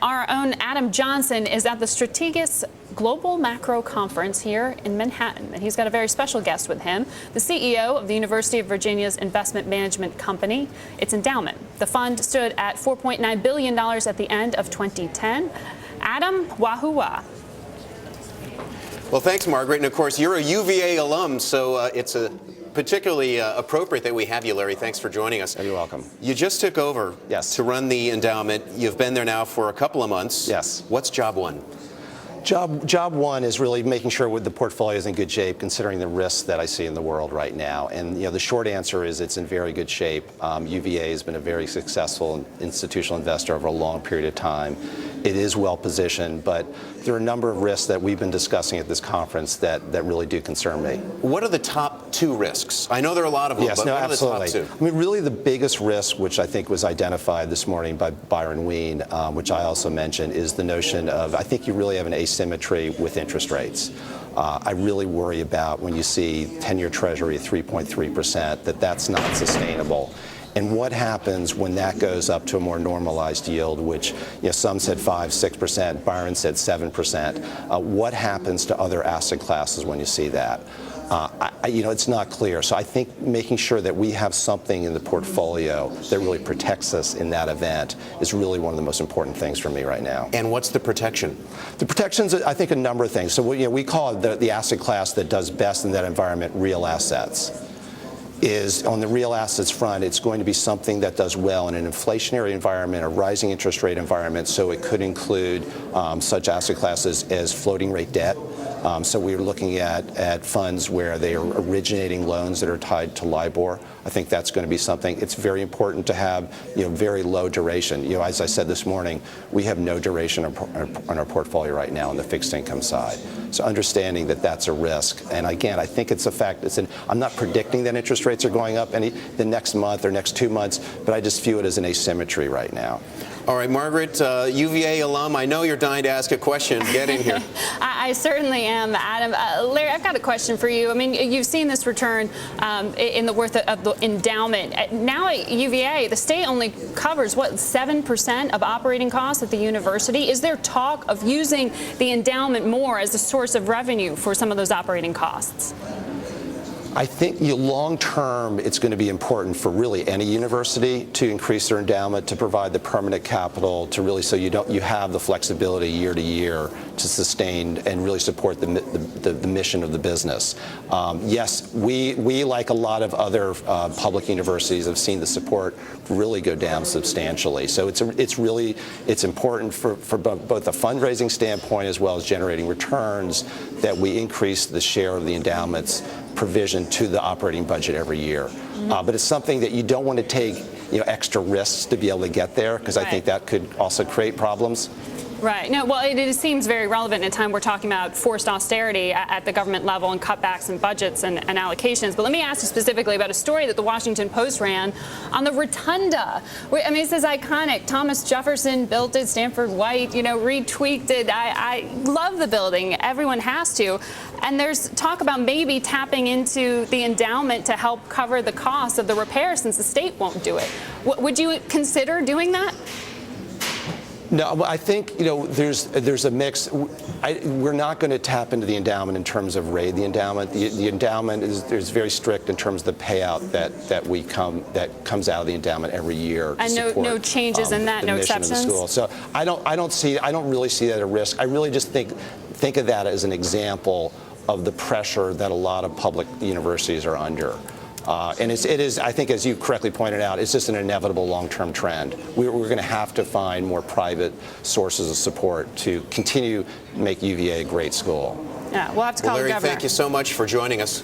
Our own Adam Johnson is at the Strategas Global Macro Conference here in Manhattan, and he's got a very special guest with him, the CEO of the University of Virginia's investment management company, its endowment. The fund stood at $4.9 billion at the end of 2010. Adam, wahoo wah. Well, thanks, Margaret. And of course, you're a UVA alum, so it's particularly appropriate that we have you, Larry. Thanks for joining us. You're welcome. You just took over to run the endowment. You've been there now for a couple of months. Yes. What's job one? Job one is really making sure the portfolio is in good shape, considering the risks that I see in the world right now. And the short answer is it's in very good shape. UVA has been a very successful institutional investor over a long period of time. It is well positioned, but there are a number of risks that we've been discussing at this conference that really do concern me. What are the top two risks? I know there are a lot of them, but what are the top two? I mean, really the biggest risk, which I think was identified this morning by Byron Wien, which I also mentioned, is the notion of, I think you really have an asymmetry with interest rates. I really worry about when you see 10-year Treasury at 3.3%, that's not sustainable. And what happens when that goes up to a more normalized yield, which some said 5-6%, Byron said 7%. What happens to other asset classes when you see that? It's not clear. So I think making sure that we have something in the portfolio that really protects us in that event is really one of the most important things for me right now. And what's the protection? The protection's, I think, a number of things. So we call it the asset class that does best in that environment, real assets. Is on the real assets front, it's going to be something that does well in an inflationary environment, a rising interest rate environment, so it could include such asset classes as floating rate debt. So we're looking at funds where they are originating loans that are tied to LIBOR. I think that's going to be something. It's very important to have very low duration. As I said this morning, we have no duration on our portfolio right now on the fixed income side. So understanding that that's a risk. And again, I think it's a fact. I'm not predicting that interest rates are going up the next month or next 2 months, but I just view it as an asymmetry right now. All right, Margaret, UVA alum, I know you're dying to ask a question. Get in here. I certainly am, Adam. Larry, I've got a question for you. I mean, you've seen this return in the worth of the endowment. Now at UVA, the state only covers, 7% of operating costs at the university? Is there talk of using the endowment more as a source of revenue for some of those operating costs? I think long term, it's going to be important for really any university to increase their endowment, to provide the permanent capital, to really so you have the flexibility year to year to sustain and really support the mission of the business. Yes, we like a lot of other public universities have seen the support really go down substantially. So it's important for both a fundraising standpoint as well as generating returns that we increase the share of the endowment's provision to the operating budget every year. But it's something that you don't want to take extra risks to be able to get there, because I think that could also create problems. Right. No, well, it seems very relevant in a time we're talking about forced austerity at the government level and cutbacks in budgets and allocations. But let me ask you specifically about a story that the Washington Post ran on the Rotunda. I mean, this is iconic. Thomas Jefferson built it, Stanford White, retweaked it. I love the building. Everyone has to. And there's talk about maybe tapping into the endowment to help cover the cost of the repair since the state won't do it. Would you consider doing that? No, I think there's a mix. We're not going to tap into the endowment in terms of raid the endowment. The endowment is very strict in terms of the payout that comes out of the endowment every year. And no changes in that, no exceptions. School. So I don't really see that a risk. I really just think of that as an example of the pressure that a lot of public universities are under. And it is, I think, as you correctly pointed out, it's just an inevitable long-term trend. We're going to have to find more private sources of support to continue to make UVA a great school. Yeah, we'll have to call Larry, the governor. thank you so much for joining us.